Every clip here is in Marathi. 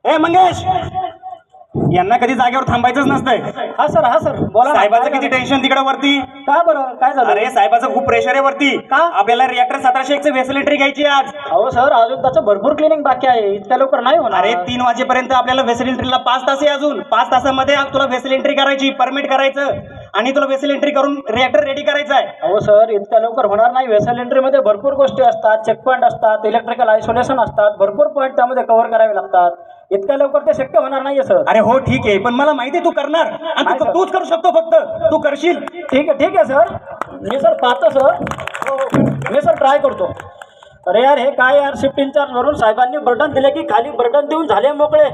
ए मंगेश, यांना कधी जागेवर थांबायचंच नसतंय. हा सर बोला ना. साहेबाचं किती टेन्शन तिकडे वरती. का बरं, काय झालं? अरे साहेबाचं खूप प्रेशर आहे वरती. का? आपल्याला रिएक्टर 1701 व्हेसल एंट्री घ्यायची आज. अहो सर, अजून त्याचं भरपूर क्लिनिंग बाकी आहे, इतक्या लवकर नाही होणार. अरे 3 वाजेपर्यंत आपल्याला व्हेसल एंट्रीला 5 तास आहे अजून. 5 तासामध्ये तुला व्हेसल एंट्री करायची, परमिट करायचं आणि तुला व्हेसल एंट्री करून रिएक्टर रेडी करायचं आहे. अहो सर, इतक्या लवकर होणार नाही. व्हेसल एंट्री मध्ये भरपूर गोष्टी असतात, चेक पॉईंट असतात, इलेक्ट्रिकल आयसोलेशन असतात, भरपूर पॉईंट त्यामध्ये कव्हर करावे लागतात. इतक्या लवकर ते शक्य होणार नाहीये सर. अरे हो ठीक आहे, पण मला माहिती आहे तू करणार आणि नाही, सर. तूच करू शकतो, फक्त तू करशील. ठीक आहे सर. मी सर पाहतो सर, मी सर ट्राय करतो. अरे यार, हे काय यार, शिफ्ट इंचार्ज वरून साहेबांनी बर्डन दिले की खाली बर्डन देऊन झाले मोकळे.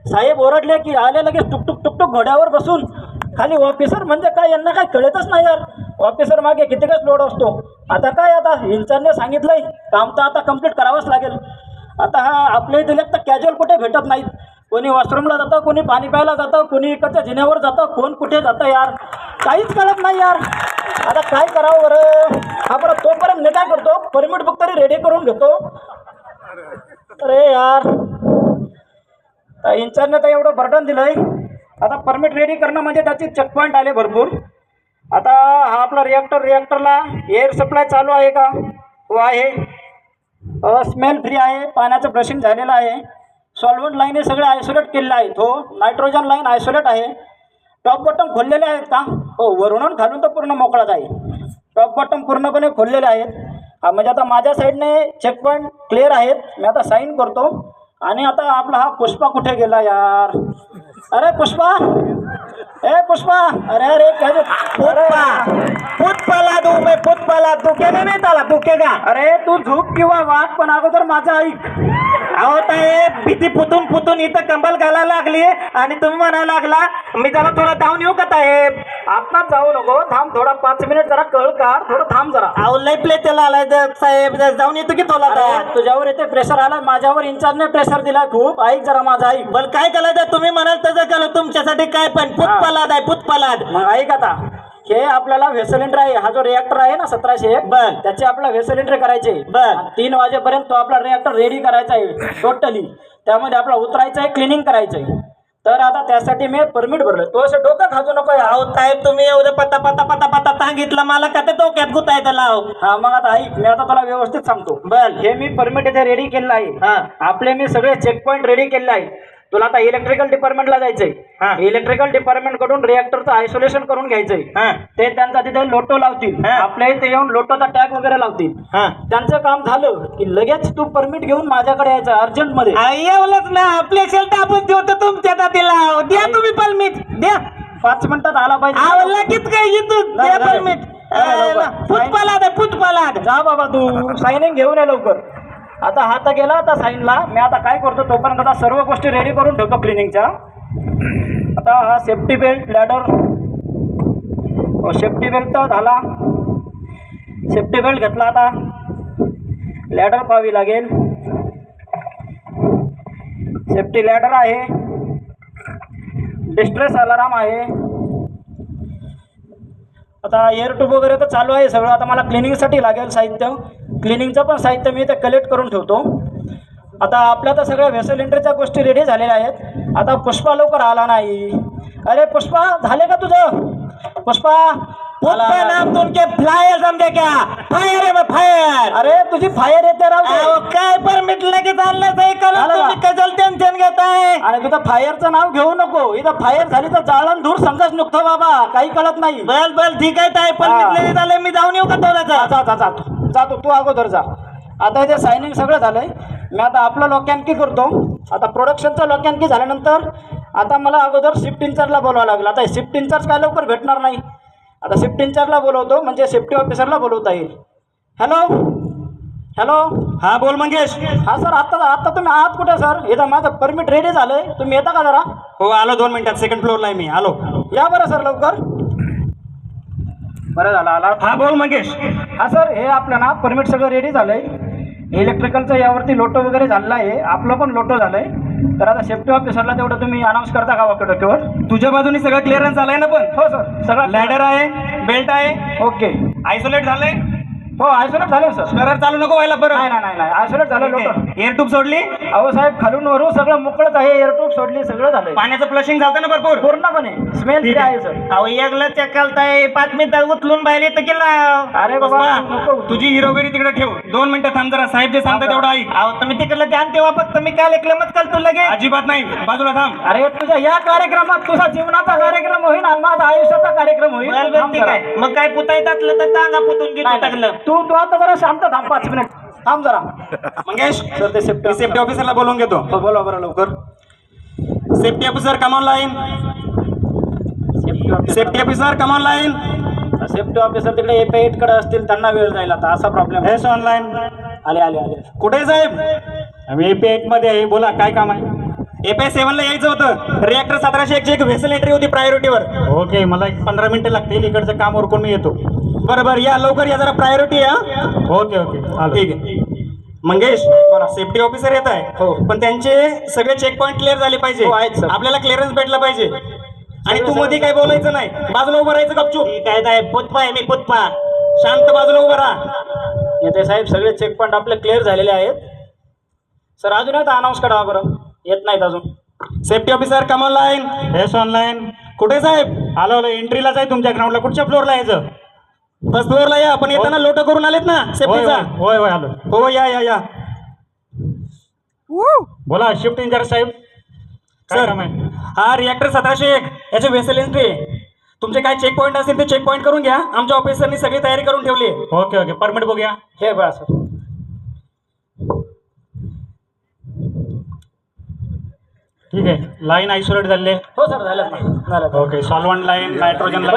साहेब ओरडले की आले लगेच टुकटुक घोड्यावर बसून. खाली ऑफिसर म्हणजे काय, यांना काय कळतच नाही यार. ऑफिसर मागे कितीकच लोड असतो. आता काय, आता इंचार्जने सांगितलंय काम तर आता कंप्लीट करावंच लागेल. आता हा आपले इथे तर कॅज्युअल कुठे भेटत नाहीत. कोणी वॉशरूमला जातं, कोणी पाणी प्यायला जातं, कोणी इकडच्या जिन्यावर जातं, कोण कुठे जातं यार, काहीच कळत नाही यार. आता काय करावं बरं. हा बरं, तोपर्यंत मी काय करतो, परमिट बुक तरी रेडी करून घेतो. अरे यार, इंचार्जने तर एवढं बर्डन दिलंय. आता परमिट रेडी करणं म्हणजे त्याचे चेक पॉईंट आले भरपूर. आता हा आपला रिॲक्टरला एअर सप्लाय चालू आहे का? हो आहे. स्मेल फ्री आहे, पाण्याचं ब्रशिंग झालेलं आहे. सॉल्व्हंट लाईन हे सगळे आयसोलेट केलेले आहेत. हो, नायट्रोजन लाईन आयसोलेट आहे. टॉप बॉटम खोललेले आहेत का? हो, वरून खालून तर पूर्ण मोकळाच आहे. टॉप बॉटम पूर्णपणे खोललेले आहेत. म्हणजे आता माझ्या साईडने चेक पॉईंट क्लिअर आहेत. मी आता साईन करतो. आणि आता आपला हा पुष्पा कुठे गेला यार? अरे पुष्पा, ए पुष्पा, अरे क्या पुष्पाला दू मैं पुष्पाला दुखेने नाही त्याला दुखेगा. अरे तू झोप किंवा वाट, पण अगोदर माझं ऐक. अहो साहेब, भीती पुतून इथं कंबल घालायला लागली आणि तुम्ही म्हणायला लागला मी जरा थोडा धावून येऊ का साहेब? आत्ताच जाऊ नको, थांब थोडा 5 मिनिट, जरा कळ काढ, थोडं थांब जरा. अहो लय प्ले त्याला आलाय साहेब, जाऊन येतो की थोडा. अरे, तुझ्यावर येते प्रेशर आला, माझ्यावर इंचार्जने प्रेशर दिला खूप. ऐक जरा माझं ऐक. बरं काय केलं तुम्ही म्हणाल तसं केलं तुमच्यासाठी. काय पण पुष्पालाद आहे, पुष्पालाद. मग ऐक आता, हे आपल्याला व्हेसल एंट्री आहे. हा जो रिएक्टर आहे ना 1701, बर, त्याची आपला व्हेसल एंट्री करायची. बर, 3 वाजेपर्यंत तो आपला रिएक्टर रेडी करायचा आहे टोटली. त्यामध्ये आपला उतरायचं आहे, क्लिनिंग करायचं आहे. तर आता त्यासाठी मी परमिट भरलं. तो असं डोकं खाजू नको. अहो साहेब, तुम्ही एवढं पता सांगितलं मला का ते डोक्यात गुतायचं लाव. हा, मग आता ऐक, मी आता तुला व्यवस्थित सांगतो. बर, हे मी परमिट इथे रेडी केलेलं आहे. हा, आपले मी सगळे चेक पॉईंट रेडी केलेले आहे. तुला आता इलेक्ट्रिकल डिपार्टमेंटला जायचंय. हा, इलेक्ट्रिकल डिपार्टमेंट कडून रिएक्टरचं आयसोलेशन करून घ्यायचंय. हा, ते त्यांचा तिथे लोटो लावतील. हा, आपल्या इथे येऊन लोटोचा टॅग वगैरे लावतील. हा. त्यांचं काम झालं की लगेच तू परमिट घेऊन माझ्याकडे यायचं अर्जंट मध्ये. एवढंच ना, आपल्या शेल्ट आपण देतो तुमच्या दातीला. द्या तुम्ही परमिट द्या. 5 मिनिटात आला पाहिजे. आवडला कित काय इथून द्या परमिट. पुष्पालाद जा बाबा, तू सायनिंग घेऊन ये लवकर. आता हा तर गेला आता साईनला. मी आता काय करतो, तोपर्यंत आता सर्व गोष्टी रेडी करून ठेवतो क्लिनिंगच्या. आता हा safety belt, ladder, safety belt तर झाला. सेफ्टी बेल्ट घेतला. आता लॅडर पाहावी लागेल. सेफ्टी लॅडर आहे. डिस्ट्रेस अलाराम आहे. आता एअर ट्यूब वगैरे तर चालू आहे सगळं. आता मला क्लिनिंगसाठी लागेल साहित्य. क्लिनिंगचं पण साहित्य मी इथे कलेक्ट करून ठेवतो. आता आपल्या तर सगळ्या व्हेसल एंट्रीच्या गोष्टी रेडी झालेल्या आहेत. आता पुष्पा लवकर आला नाही. अरे पुष्पा, झाले का तुझं? पुष्पा नाम तुमचे फ्लायर समजे क्या? फायर आहे फायर. अरे तुझी फायर येते राव. काय परमिट लगेच आणलं तुम्ही कशाला टेन्शन घेताय? आणि तुझं फायरचं नाव घेऊ नको. इथं फायर झाली तर जाळण धूर संघर्ष निघतो बाबा, काही कळत नाही. बल ठीक आहे ताई, परमिट लगेच आलंय. मी जाऊन येऊ का थोडासा? जातो तू अगोदर जा. आता इथे सायनिंग सगळं झालंय. मी आता आपलं लॉकॅनकी करतो. आता प्रोडक्शनचं लॉकॅनकी झाल्यानंतर आता मला अगोदर शिफ्ट इंचार्जला बोलावं लागलं. आता शिफ्ट इंचार्ज काय लवकर भेटणार नाही. आता शिफ्ट इंचार्जला बोलवतो, म्हणजे सेफ्टी ऑफिसरला बोलवता येईल. हॅलो. हा बोल मंगेश. हा सर, आत्ता तुम्ही आहात कुठे सर? इथं माझं परमिट रेडी झालंय. तुम्ही येता का जरा? हो आलो, 2 मिनिटात. सेकंड फ्लोअरला आहे मी. आलो. या बरं सर लवकर. बरं झालं आला. हा बोल मंगेश. हा सर, हे आपलं ना परमिट सगळं रेडी झालंय. इलेक्ट्रिकलचं यावरती लोटो वगैरे झालेला आहे. आपलं पण लोटो झालंय. तर आता सेफ्टी ऑफिसरला तेवढं तुम्ही अनाऊन्स करता का वाकडोक्यावर? तुझ्या बाजूने सगळं क्लिअरन्स झालंय ना? पण हो सर, सगळं लॅडर आहे, बेल्ट आहे, ओके. आयसोलेट झालंय, हो आयसोलेट झाले सर. स्टरर चालू नको व्हायला बरं. नाही आयसोलेट झालं लोटं. एअर ट्यूब सोडली, अहो साहेब खालून वरून सगळं मोकळच आहे. एअरट्यूब सोडली, सगळं झालंय पाण्याचं फ्लशिंग झालं ना भरपूर. पूर्णपणे. स्मेल फ्री आहे सर. अहो एकलं चक्कलताय 5 मिनिटात उचलून बाहेर येतं केला. अरे बाबा, नको. तुझी हिरोगिरी तिकडे ठेव. 2 मिनिटं थांब जरा. साहेब जे सांगतात तेवढं ऐक. अहो तुम्ही तिकडलं ध्यान तेव्हा फक्त मी काल ऐकलं मत काल तू लगेच. अजिबात नाही, बाजूला थांब. अरे तुझ्या या कार्यक्रमात तुझा जीवनाचा कार्यक्रम होईल आणि माझा आयुष्याचा कार्यक्रम होईल. थांब जरा. मग काय पुता येतातलं तर सांगा पुतून घेतो टाकलं. तू आता जरा शांत थांब 5 मिनिट थांब जरा. मंगेश सर ते सेफ्टी ऑफिसरला बोलवून घेतो. हो बोला बरं लवकर. Safety officer come on line. Safety officer come on line. Safety officer तिकडे AP8 कडे असतील, त्यांना वेळ जाईल आता. असा प्रॉब्लेम आहे. ऑनलाईन आले. कुठे साहेब? आम्ही AP8 मध्ये आहे. बोला काय काम आहे? AP7 ला यायचं होतं. रिएक्टर 1701 ची एक व्हेसल एंट्री होती प्रायोरिटीवर. ओके, मला 15 मिनिटं लागतील. इकडचं काम उरकून मी येतो. बरोबर, या लवकर या, जरा प्रायोरिटी आहे. ओके ठीक आहे. मंगेश सेफ्टी ऑफिसर येत आहे. हो. पण त्यांचे सगळे चेक पॉईंट क्लिअर झाले पाहिजे. हो, आहेत सर. आपल्याला क्लिअरन्स भेटला पाहिजे. आणि तू मध्ये काही बोलायचं नाही, बाजूला उभं राहायचं गपचूप. काय पुतपा आहे मी, पुतपा. शांत बाजूला उभं राहा. येते साहेब, सगळे चेक पॉईंट आपले क्लिअर झालेले आहेत. सर अजून आता अनाऊन्स करा बरं. येत नाहीत अजून. Safety officer come on line. Yes online. कुठे साहेब? आलो एंट्रीलाच आहे तुमच्या ग्राउंडला. कुठच्या फ्लोअरला यायचं? फर्स्ट फ्लोअरला या. पण येताना लोट करून आलेत ना सेफ्टीचा. होय आलो. हो या. बोला शिफ्ट इंचार्ज साहेब. सर हा रिएक्टर 1701 याचे व्हेसल एंट्री आहे. तुमचे काय चेक पॉईंट असतील ते चेक पॉईंट करून घ्या. आमच्या ऑफिसरनी सगळी तयारी करून ठेवली आहे. ओके परमिट बघूया. हे बघा सर. ठीक आहे, लाईन आयसोलेट झाले. हो सर, झालं. Okay, solvent line, nitrogen line.